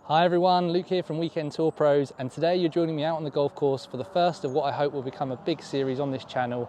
Hi everyone, Luke here from Weekend Tour Pros, and today you're joining me out on the golf course for the first of what I hope will become a big series on this channel,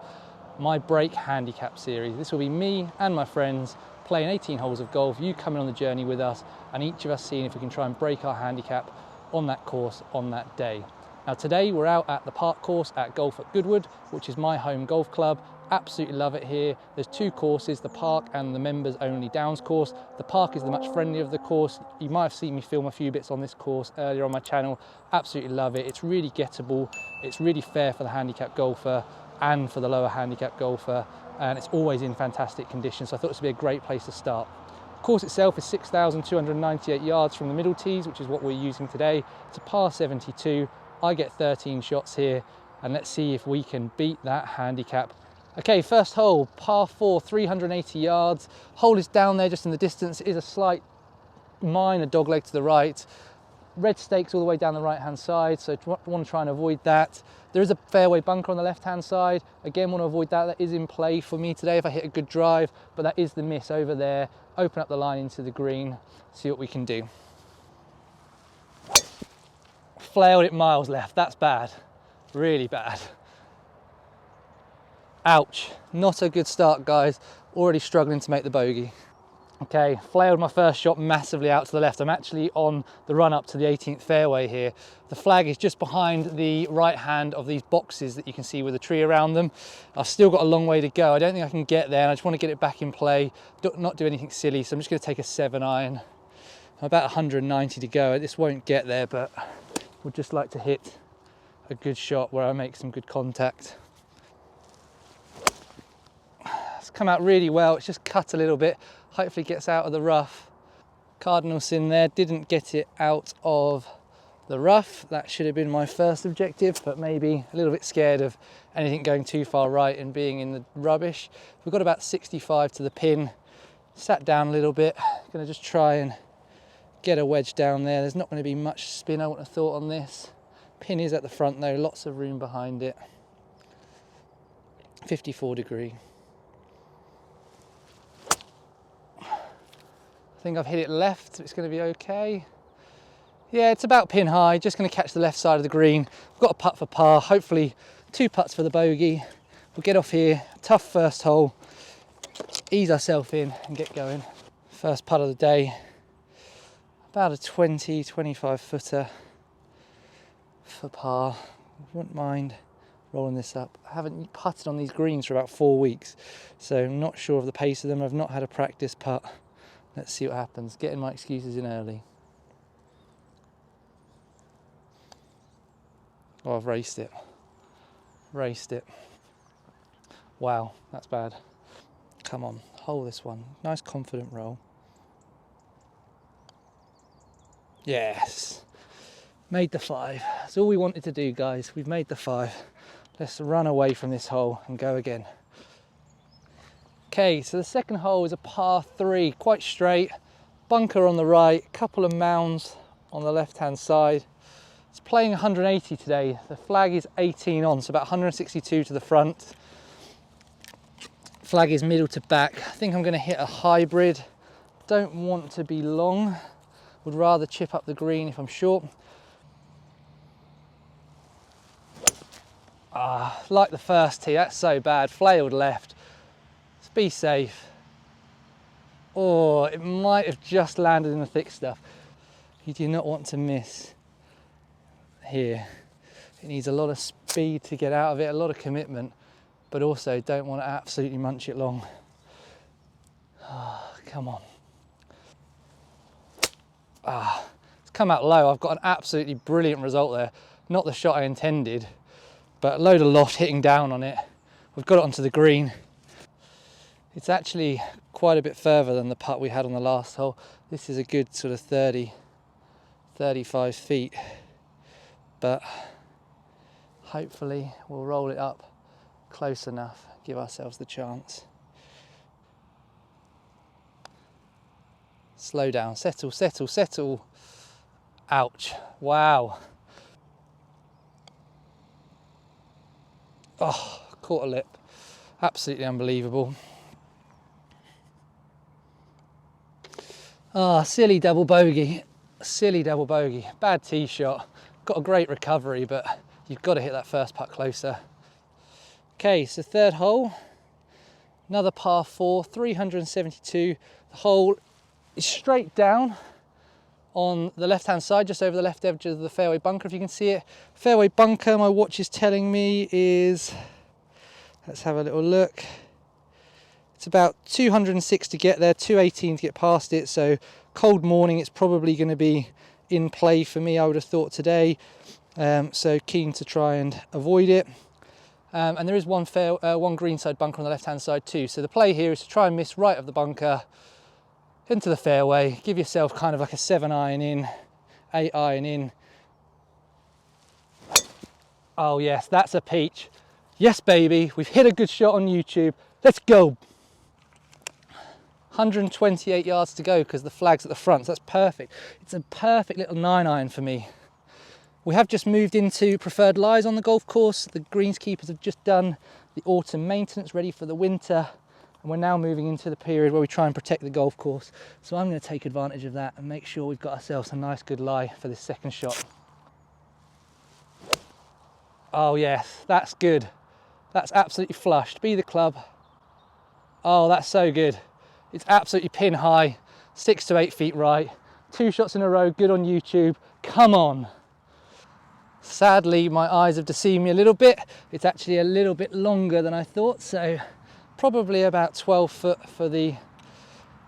my Break Handicap series. This will be me and my friends playing 18 holes of golf, you coming on the journey with us, and each of us seeing if we can try and break our handicap on that course on that day. Now today we're out at the park course at Golf at Goodwood, which is my home golf club. Absolutely love it here. There's two courses, the park and the members only Downs course. The park is the much friendlier of the course. You might have seen me film a few bits on this course earlier on my channel. Absolutely love it. It's really gettable. It's really fair for the handicap golfer and for the lower handicap golfer. And it's always in fantastic condition. So I thought this would be a great place to start. The course itself is 6,298 yards from the middle tees, which is what we're using today. It's a par 72. I get 13 shots here, and let's see if we can beat that handicap. Okay, first hole, par 4, 380 yards. Hole is down there just in the distance. It is a slight minor dogleg to the right. Red stakes all the way down the right hand side, so want to try and avoid that. There is a fairway bunker on the left hand side. Again, want to avoid that. That is in play for me today if I hit a good drive, but that is the miss over there. Open up the line into the green, see what we can do. Flailed it miles left, that's bad, really bad. Ouch, not a good start guys, already struggling to make the bogey. Okay, flailed my first shot massively out to the left. I'm actually on the run up to the 18th fairway here. The flag is just behind the right hand of these boxes that you can see with a tree around them. I've still got a long way to go. I don't think I can get there, and I just want to get it back in play, not do anything silly, so I'm just going to take a 7-iron. I'm about 190 to go. This won't get there, but would just like to hit a good shot where I make some good contact. It's come out really well. It's just cut a little bit. Hopefully gets out of the rough. Cardinal sin there, didn't get it out of the rough. That should have been my first objective, but maybe a little bit scared of anything going too far right and being in the rubbish. We've got about 65 to the pin. Sat down a little bit. Gonna just try and get a wedge down there. There's not going to be much spin I would have thought on this. Pin is at the front though, lots of room behind it. 54 degree. I think I've hit it left, so it's going to be okay. Yeah, it's about pin high, just going to catch the left side of the green. We've got a putt for par, hopefully 2 putts for the bogey. We'll get off here, tough first hole, ease ourselves in and get going. First putt of the day. About a 20-25 footer for par. Wouldn't mind rolling this up. I haven't putted on these greens for about 4 weeks, so I'm not sure of the pace of them. I've not had a practice putt. Let's see what happens. Getting my excuses in early. Oh, I've raced it. Raced it. Wow, that's bad. Come on, hold this one. Nice confident roll. Yes, made the 5. That's all we wanted to do guys, we've made the 5. Let's run away from this hole and go again. Okay, so the second hole is a par 3, quite straight, bunker on the right, couple of mounds on the left hand side. It's playing 180 today, the flag is 18 on, so about 162 to the front. Flag is middle to back. I think I'm going to hit a hybrid, don't want to be long. Would rather chip up the green if I'm short. Like the first tee, that's so bad. Flailed left. Let's be safe. Oh, it might have just landed in the thick stuff. You do not want to miss here. It needs a lot of speed to get out of it, a lot of commitment, but also don't want to absolutely munch it long. Oh, come on. It's come out low. I've got an absolutely brilliant result there. Not the shot I intended, but a load of loft hitting down on it. We've got it onto the green. It's actually quite a bit further than the putt we had on the last hole. This is a good sort of 30, 35 feet, but hopefully we'll roll it up close enough, give ourselves the chance. Slow down, settle, settle, settle. Ouch, wow. Oh, caught a lip. Absolutely unbelievable. Ah, silly double bogey. Silly double bogey, bad tee shot. Got a great recovery, but you've got to hit that first putt closer. Okay, so third hole, another par 4, 372. The hole is straight down on the left-hand side, just over the left edge of the fairway bunker, if you can see it. Fairway bunker, my watch is telling me is, let's have a little look. It's about 206 to get there, 218 to get past it, so cold morning, it's probably going to be in play for me, I would have thought today. So keen to try and avoid it. And there is one greenside bunker on the left-hand side too. So the play here is to try and miss right of the bunker into the fairway, give yourself kind of like a 7 iron in, 8 iron in. Oh yes, that's a peach. Yes baby, we've hit a good shot on YouTube. Let's go. 128 yards to go because the flag's at the front, so that's perfect. It's a perfect little 9 iron for me. We have just moved into preferred lies on the golf course. The greenskeepers have just done the autumn maintenance ready for the winter, and we're now moving into the period where we try and protect the golf course. So I'm going to take advantage of that and make sure we've got ourselves a nice good lie for this second shot. Oh yes, that's good. That's absolutely flushed. Be the club. Oh, that's so good. It's absolutely pin high, 6 to 8 feet right. 2 shots in a row, good on YouTube. Come on. Sadly, my eyes have deceived me a little bit. It's actually a little bit longer than I thought, so probably about 12 foot for the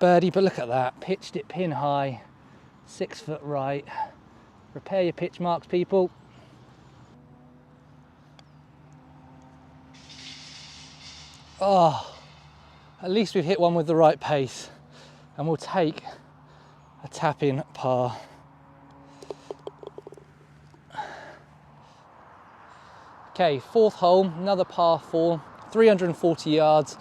birdie, but look at that. Pitched it pin high, 6 foot right. Repair your pitch marks, people. Oh. At least we've hit one with the right pace, and we'll take a tap-in par. Okay, fourth hole, another par 4, 340 yards.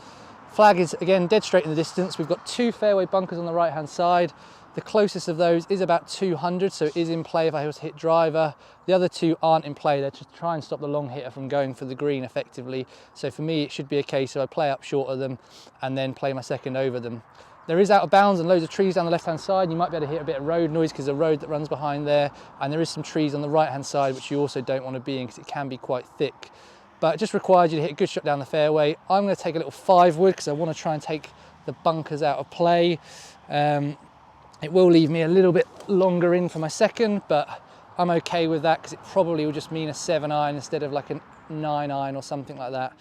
Flag is again dead straight in the distance. We've got 2 fairway bunkers on the right-hand side. The closest of those is about 200, so it is in play if I was to hit driver. The other 2 aren't in play. They're to try and stop the long hitter from going for the green effectively. So for me, it should be a case of I play up short of them and then play my second over them. There is out of bounds and loads of trees down the left-hand side. You might be able to hit a bit of road noise because there's a road that runs behind there. And there is some trees on the right-hand side, which you also don't want to be in because it can be quite thick. But it just requires you to hit a good shot down the fairway. I'm going to take a little 5-wood because I want to try and take the bunkers out of play. It will leave me a little bit longer in for my second, but I'm okay with that because it probably will just mean a 7 iron instead of like a 9 iron or something like that.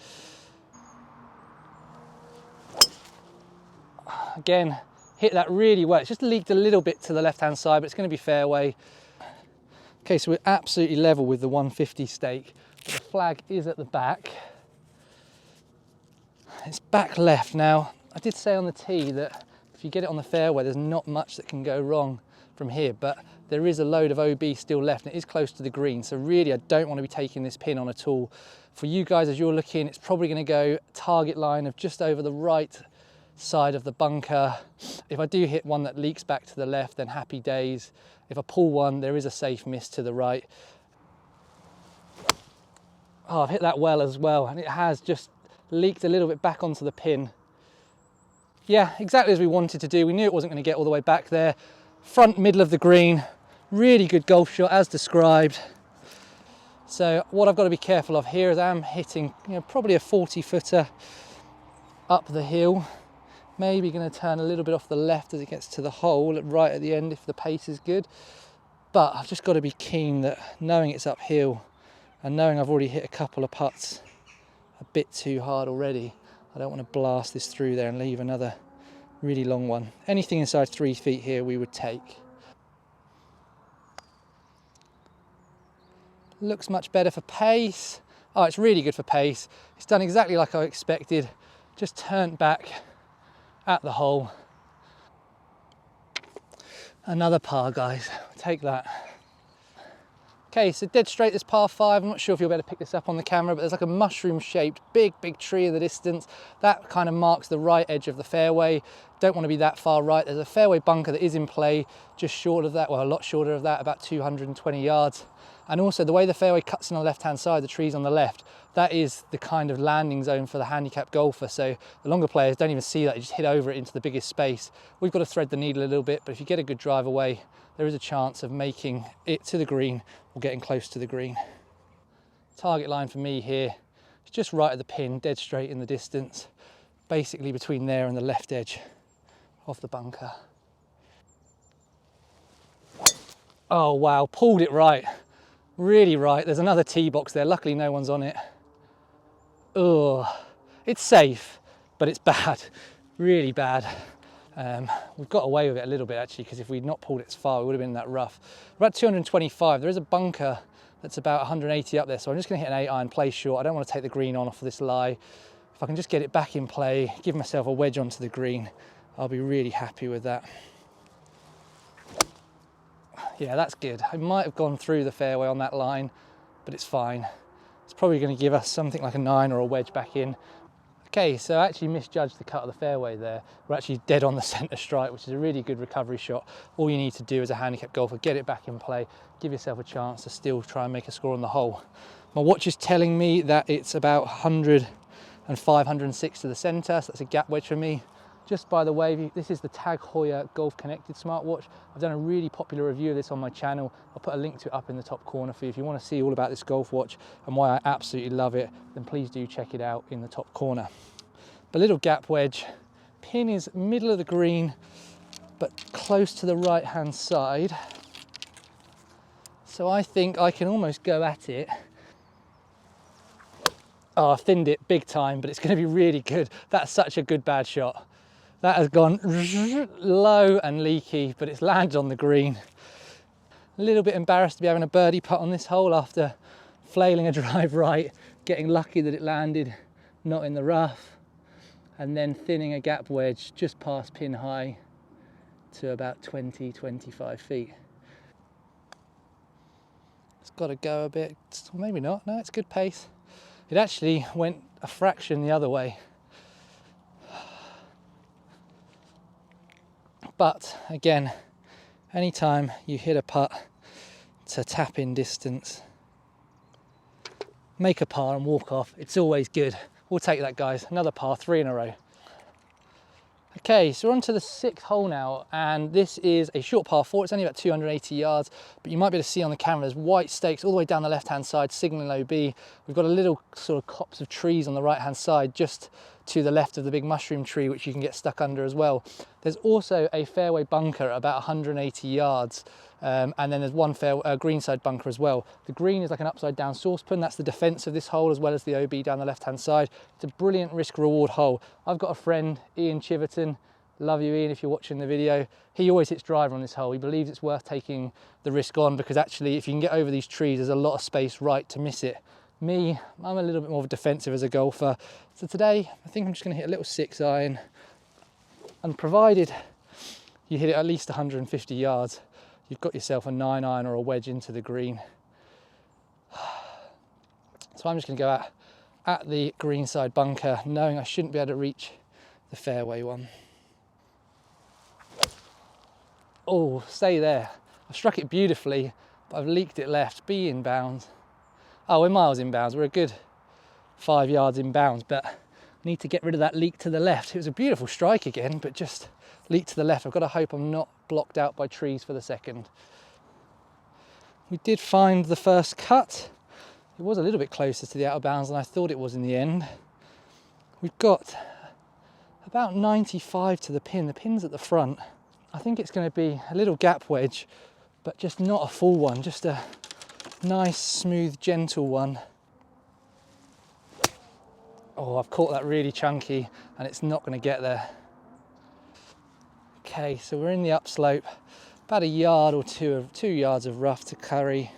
Again, hit that really well. It's just leaked a little bit to the left-hand side, but it's going to be fairway. Okay, so we're absolutely level with the 150 stake, but the flag is at the back. It's back left. Now, I did say on the tee that if you get it on the fairway, there's not much that can go wrong from here, but there is a load of OB still left and it is close to the green. So really, I don't want to be taking this pin on at all. For you guys, as you're looking, it's probably going to go target line of just over the right side of the bunker. If I do hit one that leaks back to the left, then happy days. If I pull one, there is a safe miss to the right. Oh, I've hit that well as well, and it has just leaked a little bit back onto the pin. Yeah, exactly as we wanted to do. We knew it wasn't going to get all the way back there. Front middle of the green, really good golf shot as described. So what I've got to be careful of here is I'm hitting, probably a 40-footer up the hill. Maybe going to turn a little bit off the left as it gets to the hole right at the end if the pace is good. But I've just got to be keen that knowing it's uphill and knowing I've already hit a couple of putts a bit too hard already, I don't want to blast this through there and leave another really long one. Anything inside 3 feet here we would take. Looks much better for pace. Oh, it's really good for pace. It's done exactly like I expected. Just turned back at the hole. Another par, guys. Take that. Okay, so dead straight this par 5. I'm not sure if you'll be able to pick this up on the camera, but there's like a mushroom shaped big tree in the distance. That kind of marks the right edge of the fairway. don't want to be that far right. There's a fairway bunker that is in play just short of that, well, a lot shorter of that, about 220 yards. And also the way the fairway cuts in on the left-hand side, the trees on the left, that is the kind of landing zone for the handicap golfer. So the longer players don't even see that, they just hit over it into the biggest space. We've got to thread the needle a little bit, but if you get a good drive away, there is a chance of making it to the green or getting close to the green. Target line for me here is just right at the pin, dead straight in the distance, basically between there and the left edge of the bunker. Oh wow, pulled it right, really right. There's another tee box there, luckily no one's on it. Oh, it's safe, but it's bad, really bad. We've got away with it a little bit actually, because if we'd not pulled it as far, we would have been in that rough. We're at 225, there is a bunker that's about 180 up there, so I'm just gonna hit an 8-iron, play short. I don't want to take the green on off of this lie. If I can just get it back in play, give myself a wedge onto the green, I'll be really happy with that. Yeah, that's good. I might have gone through the fairway on that line, but it's fine. It's probably going to give us something like a 9 or a wedge back in. Okay, so I actually misjudged the cut of the fairway there. We're actually dead on the centre strike, which is a really good recovery shot. All you need to do as a handicap golfer, get it back in play, give yourself a chance to still try and make a score on the hole. My watch is telling me that it's about 105, 106 to the centre, so that's a gap wedge for me. Just by the way, this is the Tag Heuer Golf Connected smartwatch. I've done a really popular review of this on my channel. I'll put a link to it up in the top corner for you. If you want to see all about this golf watch and why I absolutely love it, then please do check it out in the top corner. A little gap wedge. Pin is middle of the green, but close to the right-hand side. So I think I can almost go at it. Oh, I thinned it big time, but it's going to be really good. That's such a good bad shot. That has gone low and leaky, but it's landed on the green. A little bit embarrassed to be having a birdie putt on this hole after flailing a drive right, getting lucky that it landed not in the rough, and then thinning a gap wedge just past pin high to about 20, 25 feet. It's got to go a bit, maybe not, no, it's good pace. It actually went a fraction the other way. But again, anytime you hit a putt to tap in distance, make a par and walk off, it's always good. We'll take that, guys. Another par, 3 in a row. Okay, so we're on to the 6th hole now, and this is a short par 4. It's only about 280 yards, but you might be able to see on the camera there's white stakes all the way down the left-hand side, signalling OB. We've got a little sort of copse of trees on the right-hand side, just to the left of the big mushroom tree, which you can get stuck under as well. There's also a fairway bunker at about 180 yards, and then there's one greenside bunker as well. The green is like an upside down saucepan. That's the defense of this hole, as well as the OB down the left hand side. It's a brilliant risk reward hole. I've got a friend, Ian Chiverton. Love you, Ian, if you're watching the video. He always hits driver on this hole. He believes it's worth taking the risk on, because actually if you can get over these trees, there's a lot of space right to miss it. Me, I'm a little bit more of a defensive as a golfer. So today, I think I'm just going to hit a little 6-iron, and provided you hit it at least 150 yards, you've got yourself a 9-iron or a wedge into the green. So I'm just going to go at the greenside bunker, knowing I shouldn't be able to reach the fairway one. Oh, stay there. I've struck it beautifully, but I've leaked it left. Be inbounds. Oh, we're miles inbounds. We're a good 5 yards inbounds, but I need to get rid of that leak to the left. It was a beautiful strike again, but just leak to the left. I've got to hope I'm not blocked out by trees for the second. We did find the first cut. It was a little bit closer to the out of bounds than I thought it was in the end. We've got about 95 to the pin. The pin's at the front. I think it's going to be a little gap wedge, but just not a full one, just a nice, smooth, gentle one. Oh, I've caught that really chunky and it's not going to get there. Okay, so we're in the upslope, about a yard or 2 yards of rough to curry.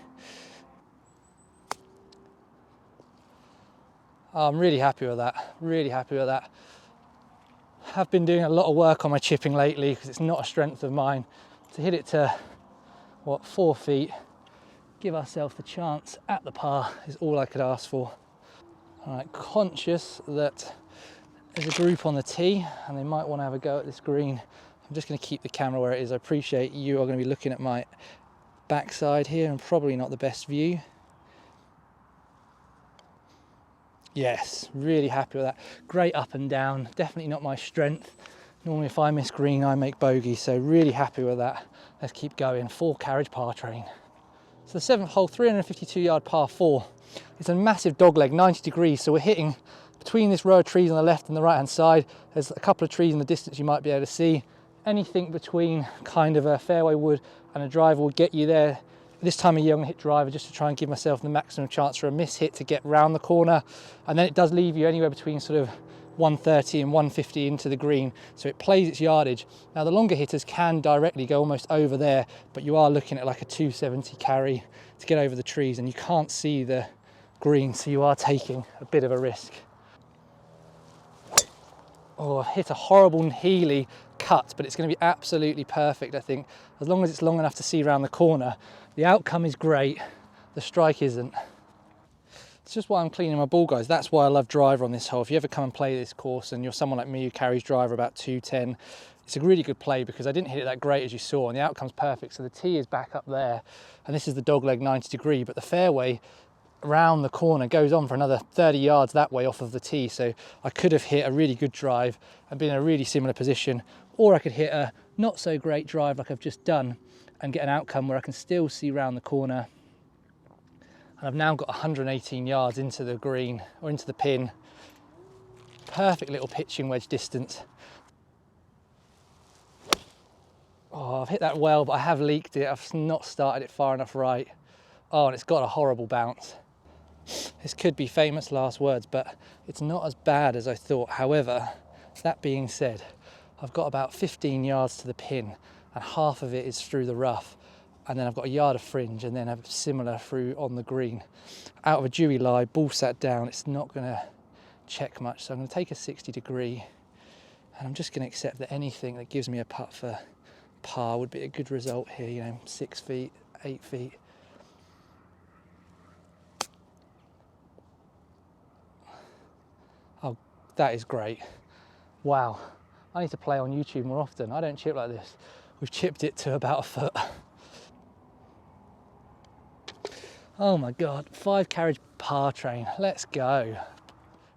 Oh, I'm really happy with that, really happy with that. I've been doing a lot of work on my chipping lately because it's not a strength of mine. To hit it to, what, 4 feet, give ourselves the chance at the par is all I could ask for. All right, conscious that There's a group on the tee and they might want to have a go at this green. I'm just going to keep the camera where it is. I appreciate you are going to be looking at my backside here and probably not the best view. Yes, really happy with that. Great up and down, definitely not my strength. Normally if I miss green, I make bogey, so really happy with that. Let's keep going, 4 carriage par train. So the 7th hole, 352 yard par 4. It's a massive dogleg, 90 degrees, so we're hitting between this row of trees on the left and the right hand side. There's a couple of trees in the distance you might be able to see. Anything between kind of a fairway wood and a driver will get you there. This time of year I'm going to hit driver just to try and give myself the maximum chance for a miss hit to get round the corner, and then it does leave you anywhere between sort of 130 and 150 into the green, so it plays its yardage. Now the longer hitters can directly go almost over there, but you are looking at like a 270 carry to get over the trees and you can't see the green, so you are taking a bit of a risk. Oh, I've hit a horrible Healy cut, but it's going to be absolutely perfect, I think, as long as it's long enough to see around the corner. The outcome is great, the strike isn't. It's just why I'm cleaning my ball, guys. That's why I love driver on this hole. If you ever come and play this course and you're someone like me who carries driver about 210, it's a really good play because I didn't hit it that great as you saw, and the outcome's perfect. So the tee is back up there, and this is the dogleg 90 degree, but the fairway around the corner goes on for another 30 yards that way off of the tee, so I could have hit a really good drive and been in a really similar position, or I could hit a not so great drive like I've just done and get an outcome where I can still see round the corner. And I've now got 118 yards into the green or into the pin. Perfect little pitching wedge distance. Oh, I've hit that well, but I have leaked it. I've not started it far enough right. Oh, and it's got a horrible bounce. This could be famous last words, but it's not as bad as I thought. However, that being said, I've got about 15 yards to the pin and half of it is through the rough. And then I've got a yard of fringe and then a similar through on the green. Out of a dewy lie, ball sat down, it's not going to check much. So I'm going to take a 60 degree and I'm just going to accept that anything that gives me a putt for par would be a good result here, you know, 6 feet, 8 feet. Oh, that is great. Wow. I need to play on YouTube more often. I don't chip like this. We've chipped it to about a foot. Oh my God, 5 carriage par train, let's go.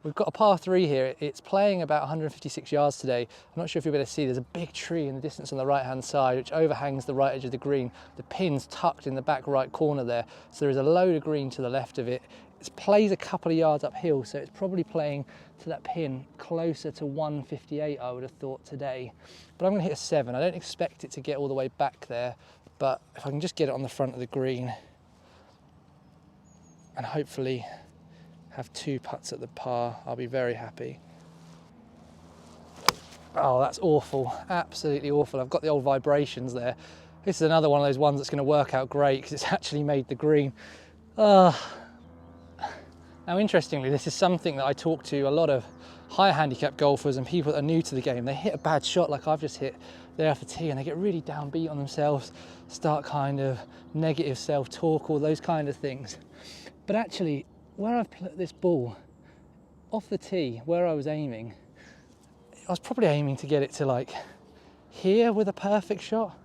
We've got a par 3 here. It's playing about 156 yards today. I'm not sure if you'll be able to see, there's a big tree in the distance on the right hand side which overhangs the right edge of the green. The pin's tucked in the back right corner there, so there is a load of green to the left of it. It plays a couple of yards uphill, so it's probably playing to that pin closer to 158, I would have thought today. But I'm going to hit a 7. I don't expect it to get all the way back there, but if I can just get it on the front of the green and hopefully have 2 putts at the par, I'll be very happy. Oh, that's awful, absolutely awful. I've got the old vibrations there. This is another one of those ones that's going to work out great because it's actually made the green. Now interestingly, this is something that I talk to a lot of higher handicap golfers and people that are new to the game. They hit a bad shot like I've just hit there off the tee and they get really downbeat on themselves, start kind of negative self-talk, all those kind of things. But actually, where I've put this ball off the tee, where I was aiming, I was probably aiming to get it to like here with a perfect shot.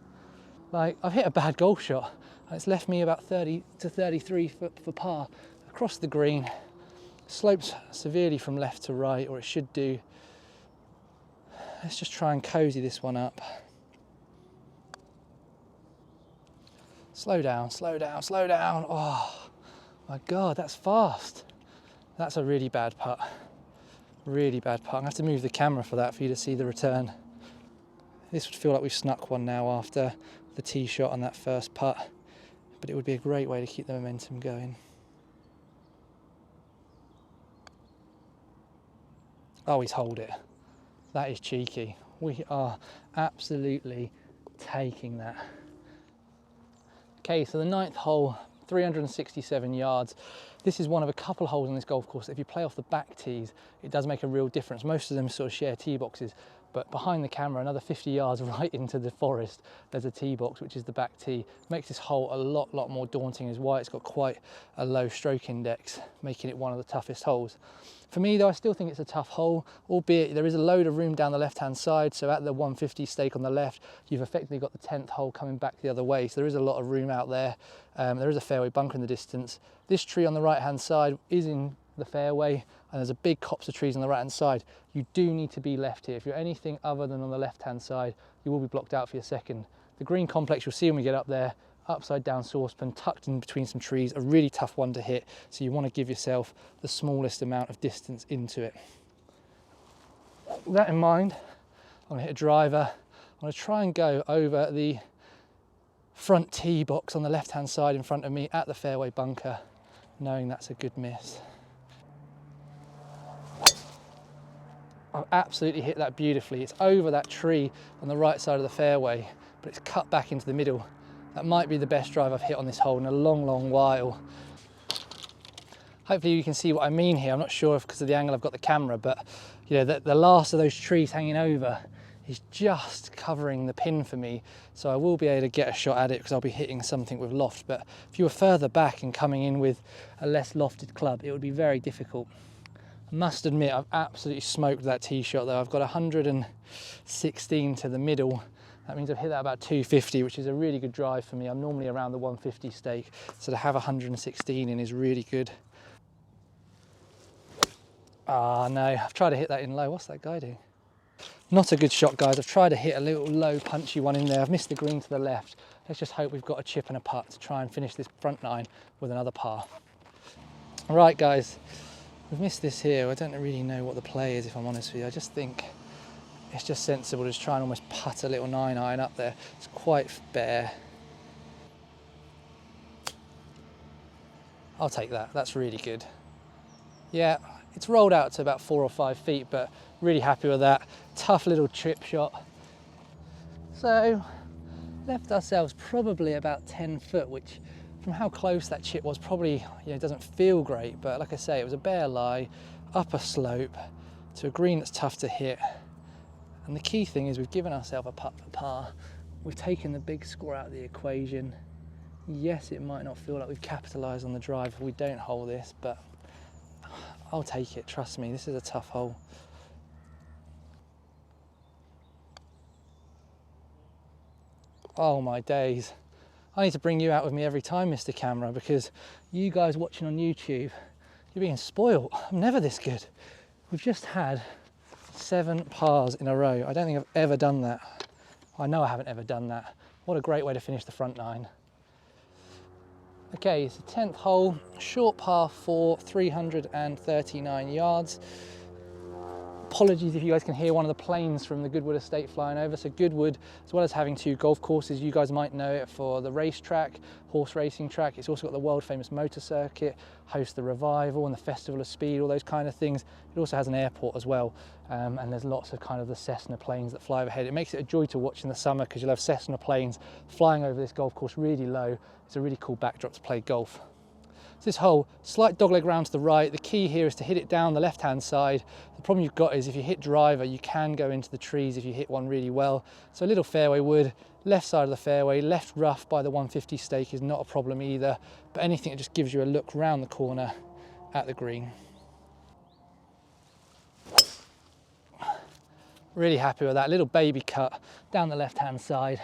Like, I've hit a bad golf shot and it's left me about 30 to 33 foot for par across the green. Slopes severely from left to right, or it should do. Let's just try and cozy this one up. Slow down, slow down, slow down. Oh my God, that's fast. That's a really bad putt. Really bad putt. I'm gonna have to move the camera for that for you to see the return. This would feel like we've snuck one now after the tee shot on that first putt, but it would be a great way to keep the momentum going. Oh, he's holed it. That is cheeky. We are absolutely taking that. Okay, so the 9th hole, 367 yards. This is one of a couple of holes on this golf course. If you play off the back tees, it does make a real difference. Most of them sort of share tee boxes. but behind the camera, another 50 yards right into the forest, there's a tee box, which is the back tee. Makes this hole a lot more daunting, is why it's got quite a low stroke index, making it one of the toughest holes. For me though, I still think it's a tough hole, albeit there is a load of room down the left-hand side. So at the 150 stake on the left, you've effectively got the 10th hole coming back the other way. So there is a lot of room out there. There is a fairway bunker in the distance. This tree on the right-hand side is in the fairway, and there's a big copse of trees on the right-hand side. You do need to be left here. If you're anything other than on the left-hand side, you will be blocked out for your second. The green complex, you'll see when we get up there, upside down saucepan tucked in between some trees, a really tough one to hit, so you want to give yourself the smallest amount of distance into it. With that in mind, I'm going to hit a driver. I'm going to try and go over the front tee box on the left hand side in front of me at the fairway bunker, knowing that's a good miss. I've absolutely hit that beautifully. It's over that tree on the right side of the fairway, but it's cut back into the middle. That might be the best drive I've hit on this hole in a long while. Hopefully you can see what I mean here. I'm not sure if because of the angle I've got the camera, but you know, the last of those trees hanging over is just covering the pin for me. So I will be able to get a shot at it because I'll be hitting something with loft. But if you were further back and coming in with a less lofted club, it would be very difficult. I must admit, I've absolutely smoked that tee shot though. I've got 116 to the middle. That means I've hit that about 250, which is a really good drive for me. I'm normally around the 150 stake, so to have 116 in is really good. Ah, no, I've tried to hit that in low. What's that guy doing? Not a good shot, guys. I've tried to hit a little low, punchy one in there. I've missed the green to the left. Let's just hope we've got a chip and a putt to try and finish this front nine with another par. All right, guys, we've missed this here. I don't really know what the play is, if I'm honest with you. I just think it's just sensible to just try and almost putt a little 9-iron up there. It's quite bare. I'll take that. That's really good. Yeah, it's rolled out to about 4 or 5 feet, but really happy with that. Tough little chip shot. So left ourselves probably about 10 foot, which from how close that chip was probably, you know, doesn't feel great, but like I say, it was a bare lie, up a slope to a green that's tough to hit. And the key thing is we've given ourselves a putt for par. We've taken the big score out of the equation. Yes, it might not feel like we've capitalised on the drive if we don't hole this, but I'll take it, trust me, this is a tough hole. Oh my days. I need to bring you out with me every time, Mr. Camera, because you guys watching on YouTube, you're being spoiled. I'm never this good. We've just had 7 pars in a row. I don't think I've ever done that. I know I haven't ever done that. What a great way to finish the front nine. Okay, it's the 10th hole, short par 4, 339 yards. Apologies if you guys can hear one of the planes from the Goodwood estate flying over. So Goodwood, as well as having 2 golf courses, you guys might know it for the racetrack, horse racing track. It's also got the world famous motor circuit, hosts the Revival and the Festival of Speed, all those kind of things. It also has an airport as well. And there's lots of kind of the Cessna planes that fly overhead. It makes it a joy to watch in the summer because you'll have Cessna planes flying over this golf course really low. It's a really cool backdrop to play golf. So this hole, slight dogleg round to the right. The key here is to hit it down the left-hand side. The problem you've got is if you hit driver, you can go into the trees if you hit one really well. So a little fairway wood, left side of the fairway, left rough by the 150 stake is not a problem either, but anything that just gives you a look round the corner at the green. Really happy with that little baby cut down the left-hand side.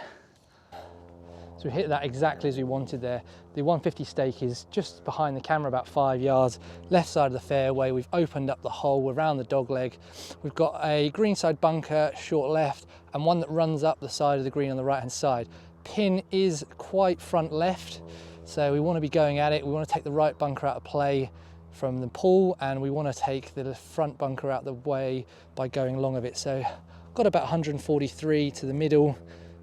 So we hit that exactly as we wanted there. The 150 stake is just behind the camera, about 5 yards, left side of the fairway. We've opened up the hole around the dogleg. We've got a greenside bunker, short left, and one that runs up the side of the green on the right-hand side. Pin is quite front left, so we want to be going at it. We want to take the right bunker out of play from the pool, and we want to take the front bunker out of the way by going long of it. So got about 143 to the middle.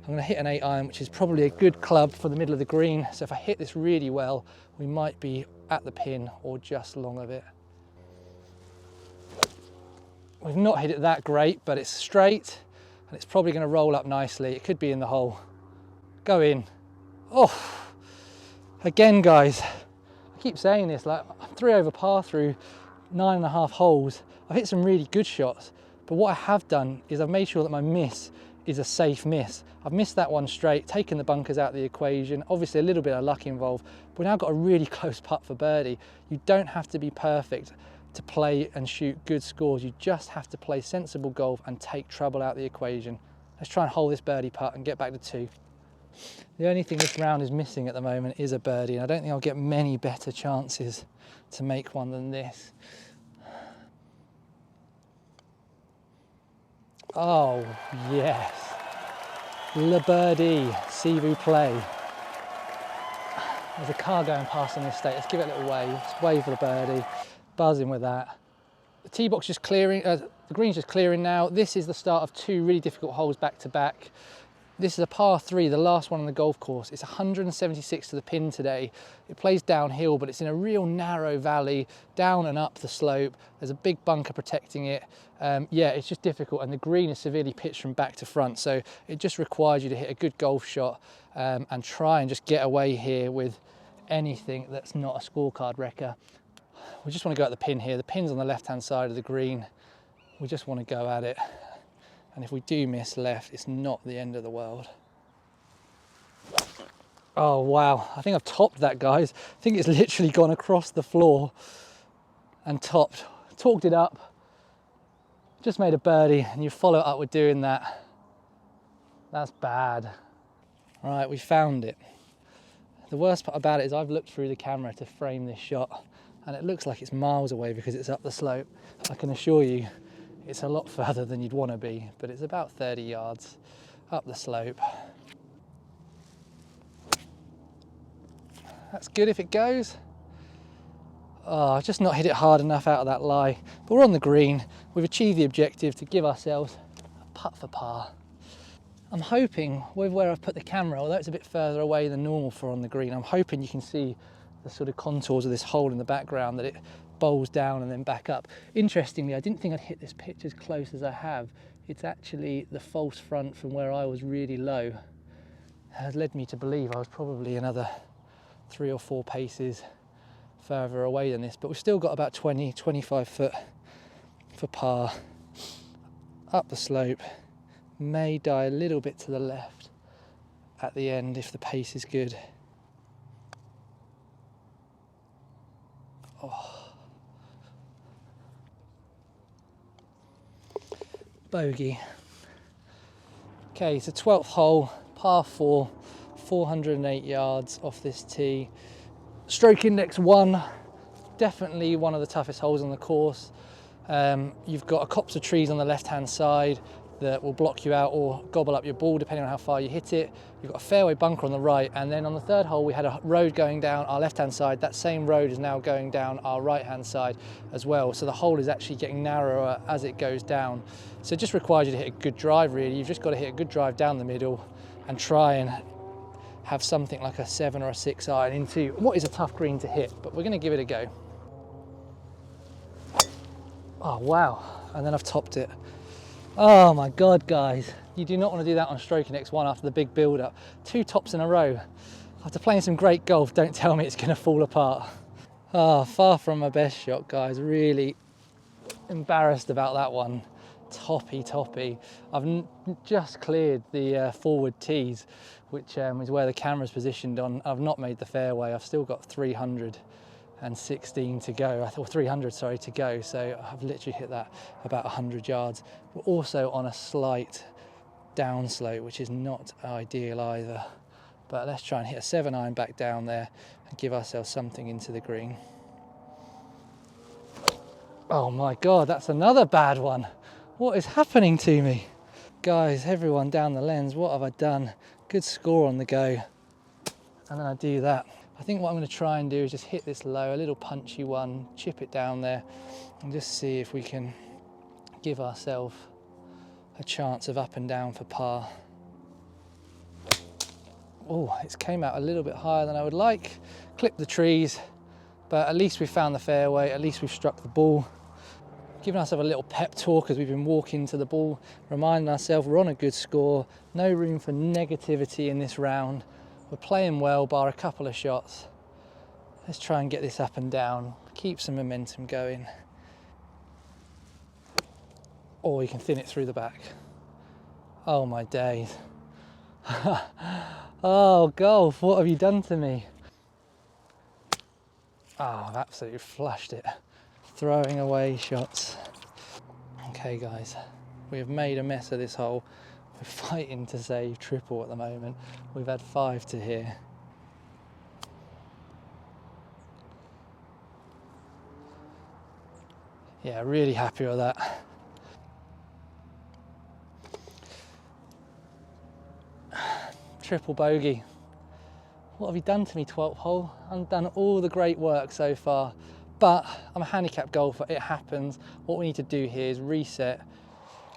I'm going to hit an 8-iron, which is probably a good club for the middle of the green. So if I hit this really well, we might be at the pin or just long of it. We've not hit it that great, but it's straight and it's probably going to roll up nicely. It could be in the hole. Go in. Oh, again, guys, I keep saying this, like 3 over par through 9.5 holes. I've hit some really good shots, But what I have done is I've made sure that my miss is a safe miss. I've missed that one straight, taken the bunkers out of the equation, obviously a little bit of luck involved, but we've now got a really close putt for birdie. You don't have to be perfect to play and shoot good scores. You just have to play sensible golf and take trouble out of the equation. Let's try and hold this birdie putt and get back to 2. The only thing this round is missing at the moment is a birdie, and I don't think I'll get many better chances to make one than this. Oh, yes. Le birdie, si vous plaît. There's a car going past on this state. Let's give it a little wave. Let's wave for the birdie. Buzzing with that. The tee box just clearing, the green's just clearing now. This is the start of 2 really difficult holes back to back. This is a par 3, the last one on the golf course. It's 176 to the pin today. It plays downhill, but it's in a real narrow valley, down and up the slope. There's a big bunker protecting it. Yeah, it's just difficult, and the green is severely pitched from back to front, so it just requires you to hit a good golf shot and try and just get away here with anything that's not a scorecard wrecker. We just want to go at the pin here. The pin's on the left-hand side of the green. We just want to go at it. And if we do miss left, it's not the end of the world. Oh, wow. I think I've topped that, guys. I think it's literally gone across the floor and topped. Talked it up. Just made a birdie, and you follow it up with doing that. That's bad. All right, we found it. The worst part about it is I've looked through the camera to frame this shot, and it looks like it's miles away because it's up the slope. I can assure you, it's a lot further than you'd want to be, but it's about 30 yards up the slope. That's good if it goes. Oh, I've just not hit it hard enough out of that lie. But we're on the green. We've achieved the objective to give ourselves a putt for par. I'm hoping, with where I've put the camera, although it's a bit further away than normal for on the green, I'm hoping you can see the sort of contours of this hole in the background, that it bowls down and then back up. Interestingly, I didn't think I'd hit this pitch as close as I have. It's actually the false front from where I was really low has led me to believe I was probably another 3 or 4 paces further away than this, but we've still got about 20-25 foot for par. Up the slope, may die a little bit to the left at the end if the pace is good. Oh. Bogey. Okay, so 12th hole, par 4, 408 yards off this tee. Stroke index 1, definitely one of the toughest holes on the course. You've got a copse of trees on the left-hand side that will block you out or gobble up your ball depending on how far you hit it. You've got a fairway bunker on the right, and then on the 3rd hole we had a road going down our left-hand side. That same road is now going down our right-hand side as well, so the hole is actually getting narrower as it goes down. So it just requires you to hit a good drive, really. You've just got to hit a good drive down the middle and try and have something like a 7 or a 6 iron into what is a tough green to hit, but we're going to give it a go. Oh wow, and then I've topped it. Oh my God, guys, you do not want to do that on stroke index 1 after the big build-up. 2 tops in a row. After playing some great golf, don't tell me it's going to fall apart. Oh, far from my best shot, guys. Really embarrassed about that one. Toppy. I've just cleared the forward tees, which is where the camera's positioned on. I've not made the fairway. I've still got 316 to go, or 300, sorry, to go. So I've literally hit that about 100 yards. We're also on a slight downslope, which is not ideal either. But let's try and hit a 7 iron back down there and give ourselves something into the green. Oh my God, that's another bad one. What is happening to me? Guys, everyone down the lens, what have I done? Good score on the go. And then I do that. I think what I'm going to try and do is just hit this low, a little punchy one, chip it down there, and just see if we can give ourselves a chance of up and down for par. Oh, it's came out a little bit higher than I would like. Clipped the trees, but at least we found the fairway, at least we've struck the ball. Giving ourselves a little pep talk as we've been walking to the ball, reminding ourselves we're on a good score, no room for negativity in this round. We're playing well, bar a couple of shots. Let's try and get this up and down, keep some momentum going. or you can thin it through the back. Oh my days. Oh, golf, what have you done to me? Oh, I've absolutely flushed it. Throwing away shots. Okay guys, we have made a mess of this hole. We're fighting to save triple at the moment. We've had 5 to here. Yeah, really happy with that. Triple bogey. What have you done to me, 12th hole? I've done all the great work so far, but I'm a handicap golfer, it happens. What we need to do here is reset.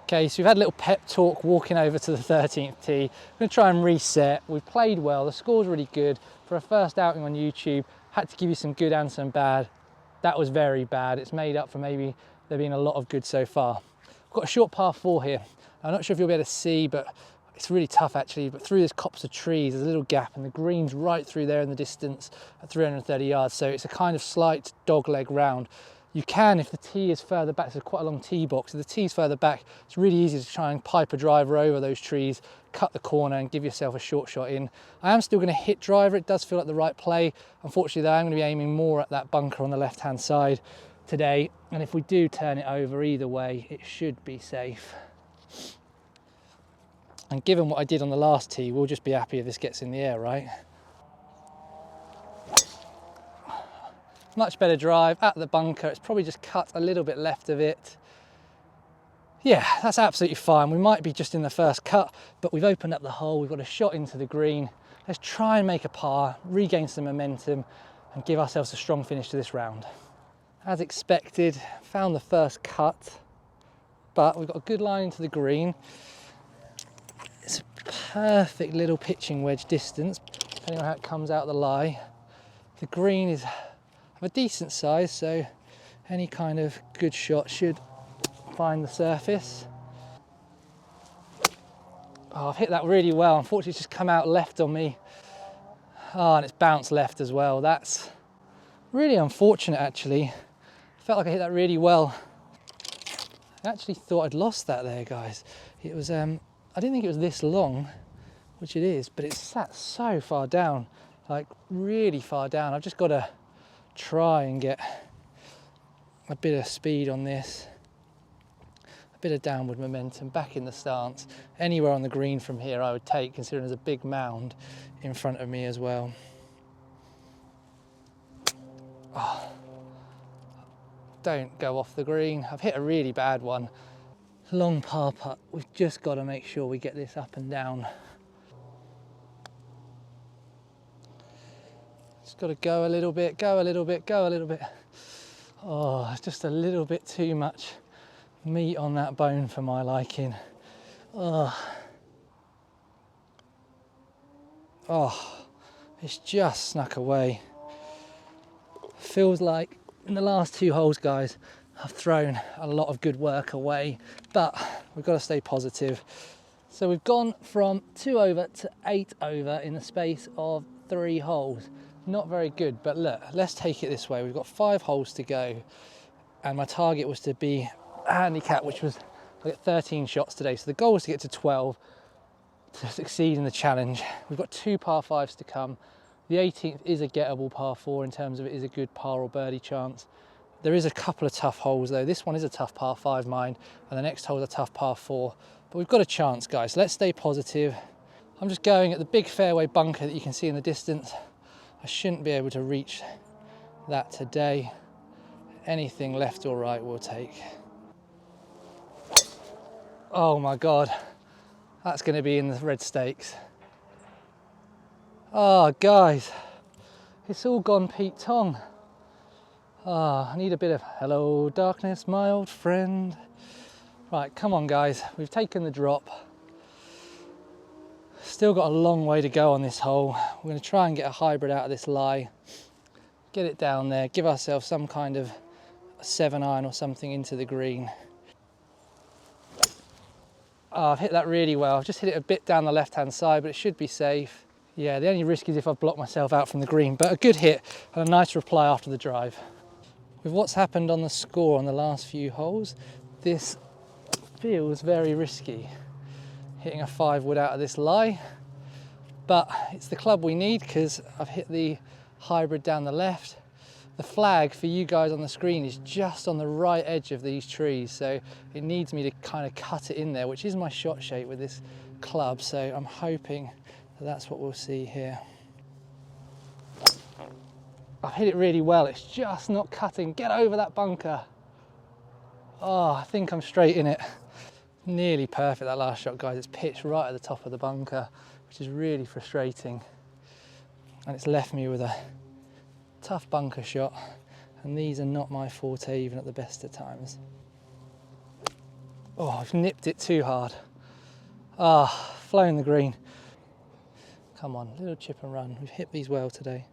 Okay, so we've had a little pep talk walking over to the 13th tee. I'm gonna try and reset. We've played well, the score's really good. For a first outing on YouTube, had to give you some good and some bad. That was very bad. It's made up for maybe there being a lot of good so far. We've got a short par 4 here. I'm not sure if you'll be able to see, but it's really tough actually, but through this copse of trees, there's a little gap and the green's right through there in the distance at 330 yards. So it's a kind of slight dogleg round. You can, if the tee is further back, so quite a long tee box, if the tee's further back, it's really easy to try and pipe a driver over those trees, cut the corner and give yourself a short shot in. I am still going to hit driver, it does feel like the right play. Unfortunately though, I'm going to be aiming more at that bunker on the left hand side today. And if we do turn it over either way, it should be safe. And given what I did on the last tee, we'll just be happy if this gets in the air, right? Much better drive at the bunker. It's probably just cut a little bit left of it. Yeah, that's absolutely fine. We might be just in the first cut, but we've opened up the hole. We've got a shot into the green. Let's try and make a par, regain some momentum, and give ourselves a strong finish to this round. As expected, found the first cut, but we've got a good line into the green. It's a perfect little pitching wedge distance, depending on how it comes out the lie. The green is of a decent size, so any kind of good shot should find the surface. Oh, I've hit that really well. Unfortunately, it's just come out left on me. Oh, and it's bounced left as well. That's really unfortunate, actually. Felt like I hit that really well. I actually thought I'd lost that there, guys. It was, I didn't think it was this long, which it is, but it's sat so far down, like really far down. I've just got to try and get a bit of speed on this, a bit of downward momentum, back in the stance. Anywhere on the green from here I would take, considering there's a big mound in front of me as well. Oh, don't go off the green. I've hit a really bad one. Long par putt. We've just got to make sure we get this up and down. Just got to go a little bit, go a little bit, go a little bit. Oh, it's just a little bit too much meat on that bone for my liking. Oh, it's just snuck away. Feels like in the last 2 holes, guys, I've thrown a lot of good work away, but we've got to stay positive. So we've gone from 2 over to 8 over in the space of 3 holes. Not very good, but look, let's take it this way. We've got 5 holes to go, and my target was to be a handicap, which was I got 13 shots today. So the goal was to get to 12 to succeed in the challenge. We've got 2 par 5s to come. The 18th is a gettable par 4 in terms of it is a good par or birdie chance. There is a couple of tough holes though. This one is a tough par 5 mine, and the next hole is a tough par 4. But we've got a chance, guys. Let's stay positive. I'm just going at the big fairway bunker that you can see in the distance. I shouldn't be able to reach that today. Anything left or right we'll take. Oh my God, that's going to be in the red stakes. Oh guys, it's all gone Pete Tong. I need a bit of hello darkness, my old friend. Right, come on guys, we've taken the drop. Still got a long way to go on this hole. We're going to try and get a hybrid out of this lie. Get it down there, give ourselves some kind of a 7-iron or something into the green. Oh, I've hit that really well. I've just hit it a bit down the left-hand side, but it should be safe. Yeah, the only risk is if I've blocked myself out from the green, but a good hit and a nice reply after the drive. With what's happened on the score on the last few holes, this feels very risky hitting a 5-wood out of this lie, but it's the club we need because I've hit the hybrid down the left. The flag for you guys on the screen is just on the right edge of these trees, so it needs me to kind of cut it in there, which is my shot shape with this club, so I'm hoping that that's what we'll see here. I've hit it really well, it's just not cutting. Get over that bunker. Oh, I think I'm straight in it. Nearly perfect that last shot, guys. It's pitched right at the top of the bunker, which is really frustrating. And it's left me with a tough bunker shot, and these are not my forte even at the best of times. Oh, I've nipped it too hard. Ah, flown the green. Come on, little chip and run. We've hit these well today.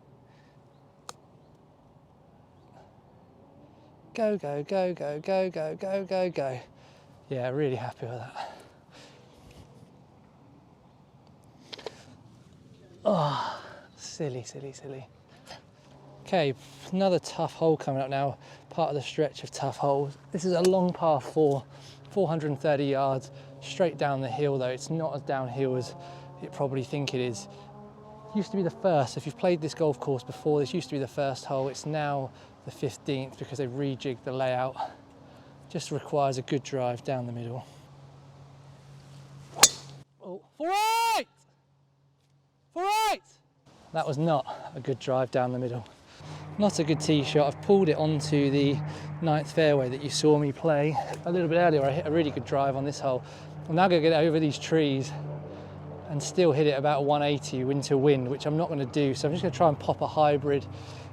Go, go, go, go, go, go, go, go, go. Yeah, really happy with that. Oh, silly, silly, silly. Okay, another tough hole coming up now, part of the stretch of tough holes. This is a long par 4, 430 yards, straight down the hill though. It's not as downhill as you probably think it is. It used to be the first, if you've played this golf course before, this used to be the first hole. It's now the 15th because they've rejigged the layout. Just requires a good drive down the middle. Oh, for right! For right! That was not a good drive down the middle. Not a good tee shot. I've pulled it onto the 9th fairway that you saw me play a little bit earlier. I hit a really good drive on this hole. I'm now going to get it over these trees and still hit it about 180 into wind, which I'm not going to do. So I'm just going to try and pop a hybrid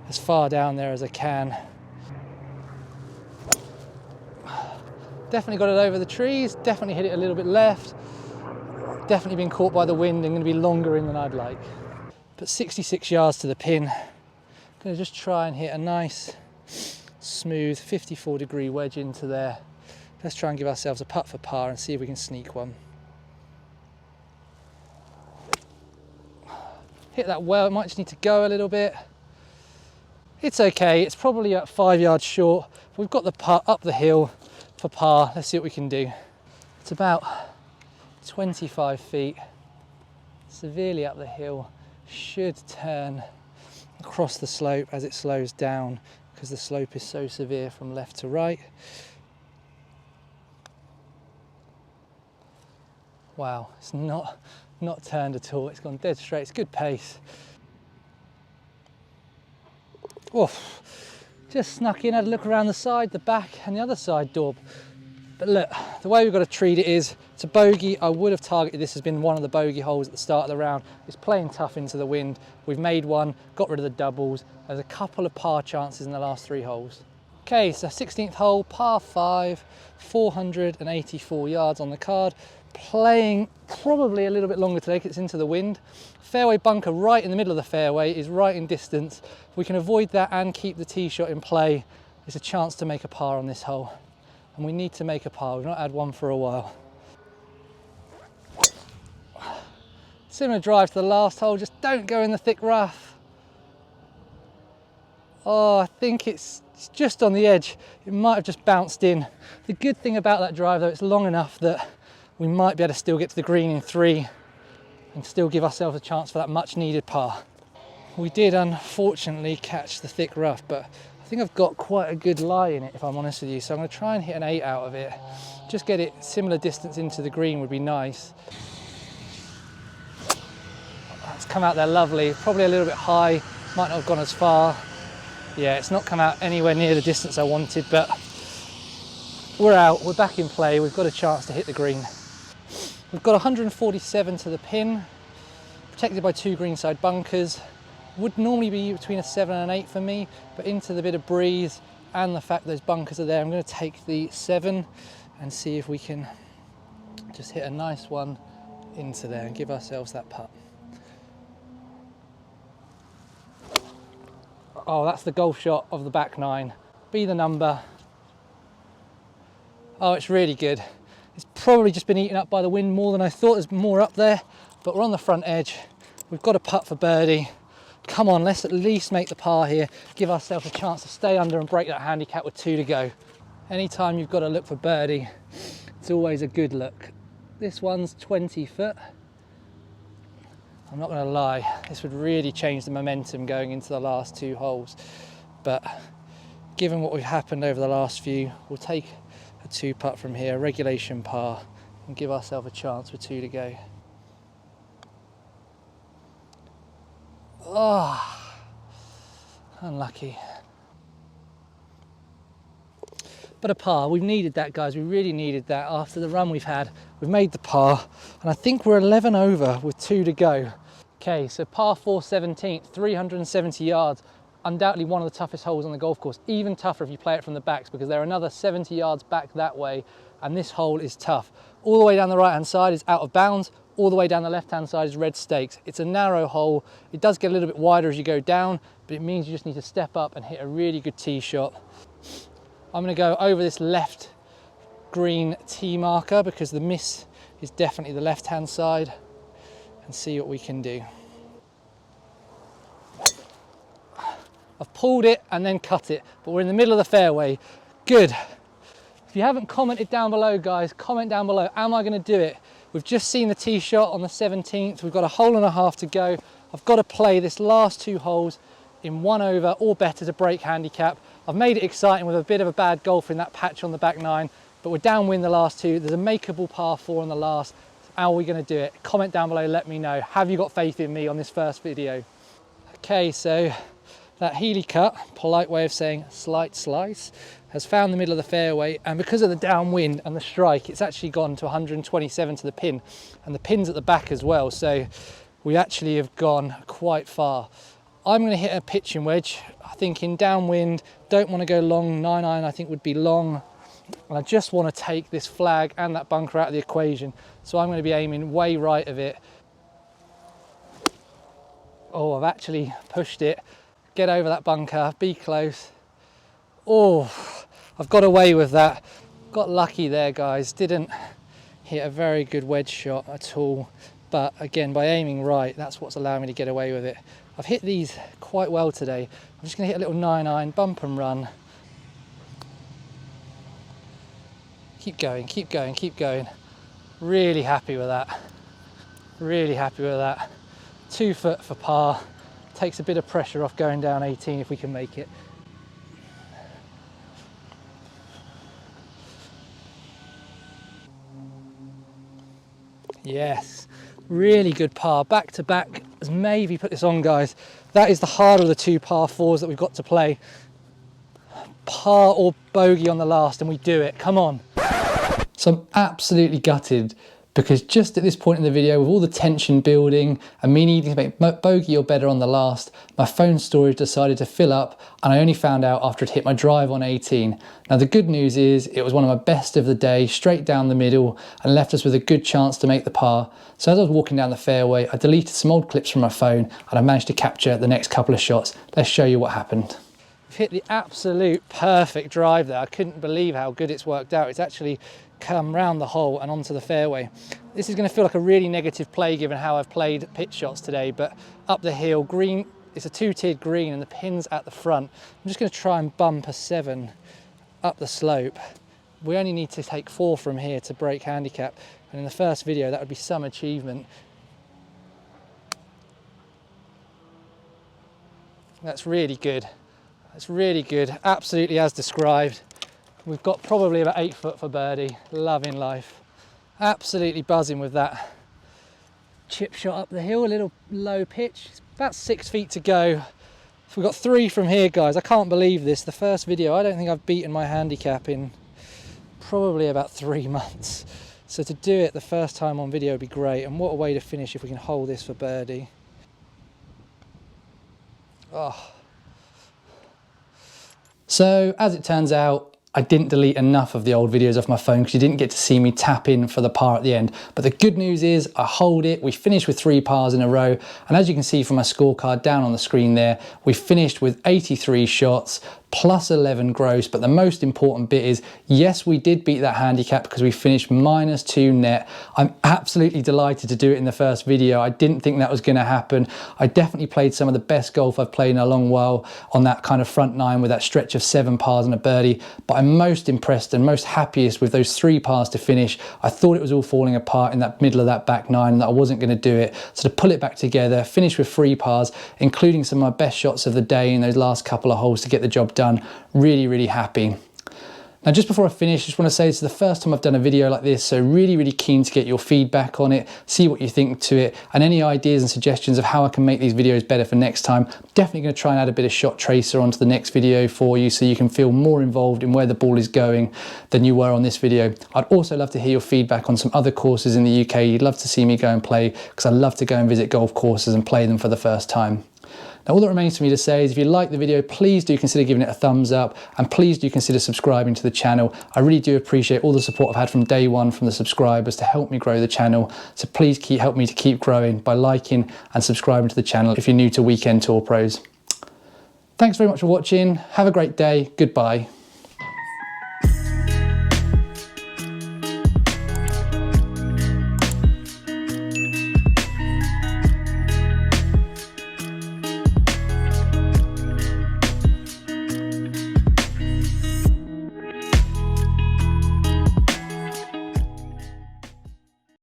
as far down there as I can. Definitely got it over the trees, definitely hit it a little bit left. Definitely been caught by the wind and going to be longer in than I'd like. But 66 yards to the pin. Going to just try and hit a nice, smooth 54-degree wedge into there. Let's try and give ourselves a putt for par and see if we can sneak one. Hit that well, it might just need to go a little bit. It's okay, it's probably at 5 yards short. We've got the putt up the hill for par. Let's see what we can do. It's about 25 feet, severely up the hill. Should turn across the slope as it slows down because the slope is so severe from left to right. Wow, it's not turned at all. It's gone dead straight. It's good pace. Oof. Just snuck in, had a look around the side, the back and the other side daub. But look, the way we've got to treat it is, it's a bogey. I would have targeted this as being one of the bogey holes at the start of the round. It's playing tough into the wind. We've made one, got rid of the doubles. There's a couple of par chances in the last 3 holes. Okay, so 16th hole, par 5, 484 yards on the card. Playing probably a little bit longer today because it's into the wind. Fairway bunker right in the middle of the fairway is right in distance. If we can avoid that and keep the tee shot in play, there's a chance to make a par on this hole. And we need to make a par. We've not had one for a while. Similar drive to the last hole, just don't go in the thick rough. Oh, I think it's just on the edge. It might have just bounced in. The good thing about that drive though, it's long enough that we might be able to still get to the green in 3 and still give ourselves a chance for that much needed par. We did unfortunately catch the thick rough, but I think I've got quite a good lie in it if I'm honest with you. So I'm going to try and hit an 8 out of it. Just get it similar distance into the green would be nice. It's come out there lovely, probably a little bit high, might not have gone as far. Yeah, it's not come out anywhere near the distance I wanted, but we're out, we're back in play, we've got a chance to hit the green. We've got 147 to the pin, protected by 2 greenside bunkers. Would normally be between a 7 and an 8 for me, but into the bit of breeze and the fact those bunkers are there, I'm going to take the 7 and see if we can just hit a nice one into there and give ourselves that putt. Oh, that's the golf shot of the back 9. Be the number. Oh, it's really good. It's probably just been eaten up by the wind more than I thought. There's more up there, but we're on the front edge. We've got a putt for birdie. Come on, let's at least make the par here. Give ourselves a chance to stay under and break that handicap with 2 to go. Anytime you've got to look for birdie, It's always a good look. This one's 20 foot. I'm not going to lie, this would really change the momentum going into the last 2 holes. But given what we've happened over the last few, we'll take a 2 putt from here, regulation par, and give ourselves a chance with 2 to go. Oh, unlucky. But a par, we've needed that, guys. We really needed that after the run we've had. We've made the par, and I think we're 11 over with 2 to go. Okay, so par 4 17th, 370 yards. Undoubtedly one of the toughest holes on the golf course. Even tougher if you play it from the backs, because they're another 70 yards back that way, and this hole is tough. All the way down the right-hand side is out of bounds. All the way down the left-hand side is red stakes. It's a narrow hole. It does get a little bit wider as you go down, but it means you just need to step up and hit a really good tee shot. I'm going to go over this left green tee marker because the miss is definitely the left-hand side, and see what we can do. I've pulled it and then cut it, but we're in the middle of the fairway. Good. If you haven't commented down below, guys, comment down below. Am I going to do it? We've just seen the tee shot on the 17th. We've got a hole and a half to go. I've got to play this last 2 holes in 1 over or better to break handicap. I've made it exciting with a bit of a bad golfer in that patch on the back 9, but we're downwind the last 2. There's a makeable par 4 on the last. How are we going to do it? Comment down below, let me know. Have you got faith in me on this first video? Okay, so that Healy cut, polite way of saying slight slice, has found the middle of the fairway, and because of the downwind and the strike, it's actually gone to 127 to the pin, and the pin's at the back as well, so we actually have gone quite far. I'm going to hit a pitching wedge. I think in downwind, don't want to go long. 9-iron I think would be long, and I just want to take this flag and that bunker out of the equation, so I'm going to be aiming way right of it. Oh, I've actually pushed it. Get over that bunker, be close. Oh, I've got away with that. Got lucky there, guys. Didn't hit a very good wedge shot at all, but again, by aiming right, that's what's allowing me to get away with it. I've hit these quite well today. I'm just going to hit a little 9-iron, bump and run. Keep going, keep going, keep going. Really happy with that. Really happy with that. 2 foot for par. Takes a bit of pressure off going down 18 if we can make it. Yes, really good par. Back to back, as maybe put this on, guys. That is the harder of the 2 par 4s that we've got to play. Par or bogey on the last, and we do it. Come on. So I'm absolutely gutted, because just at this point in the video, with all the tension building and me needing to make bogey or better on the last, my phone storage decided to fill up, and I only found out after it hit my drive on 18. Now the good news is it was one of my best of the day, straight down the middle, and left us with a good chance to make the par. So as I was walking down the fairway, I deleted some old clips from my phone, and I managed to capture the next couple of shots. Let's show you what happened. We've hit the absolute perfect drive there. I couldn't believe how good it's worked out. It's actually come round the hole and onto the fairway. This is going to feel like a really negative play given how I've played pitch shots today, but up the hill, green, it's a 2-tiered green and the pin's at the front. I'm just going to try and bump a 7 up the slope. We only need to take 4 from here to break handicap, and in the first video that would be some achievement. That's really good. That's really good, absolutely as described. We've got probably about 8 foot for birdie. Loving life. Absolutely buzzing with that. Chip shot up the hill, a little low pitch. It's about 6 feet to go. So we've got 3 from here, guys. I can't believe this. The first video, I don't think I've beaten my handicap in probably about 3 months. So to do it the first time on video would be great. And what a way to finish if we can hold this for birdie. Oh. So as it turns out, I didn't delete enough of the old videos off my phone because you didn't get to see me tap in for the par at the end. But the good news is I hold it. We finished with 3 pars in a row. And as you can see from my scorecard down on the screen there, we finished with 83 shots, plus 11 gross. But the most important bit is, yes, we did beat that handicap because we finished -2 net. I'm absolutely delighted to do it in the first video. I didn't think that was going to happen. I definitely played some of the best golf I've played in a long while on that kind of front nine with that stretch of 7 pars and a birdie. But I'm most impressed and most happiest with those 3 pars to finish. I thought it was all falling apart in that middle of that back nine and that I wasn't going to do it. So to pull it back together, finish with 3 pars, including some of my best shots of the day in those last couple of holes to get the job done. Really, really happy. Now, just before I finish, I just want to say this is the first time I've done a video like this, so really, really keen to get your feedback on it, see what you think to it, and any ideas and suggestions of how I can make these videos better for next time. Definitely going to try and add a bit of shot tracer onto the next video for you so you can feel more involved in where the ball is going than you were on this video. I'd also love to hear your feedback on some other courses in the UK you'd love to see me go and play, because I love to go and visit golf courses and play them for the first time. Now, all that remains for me to say is if you like the video, please do consider giving it a thumbs up, and please do consider subscribing to the channel. I really do appreciate all the support I've had from day one from the subscribers to help me grow the channel. So please help me to keep growing by liking and subscribing to the channel if you're new to Weekend Tour Pros. Thanks very much for watching. Have a great day. Goodbye.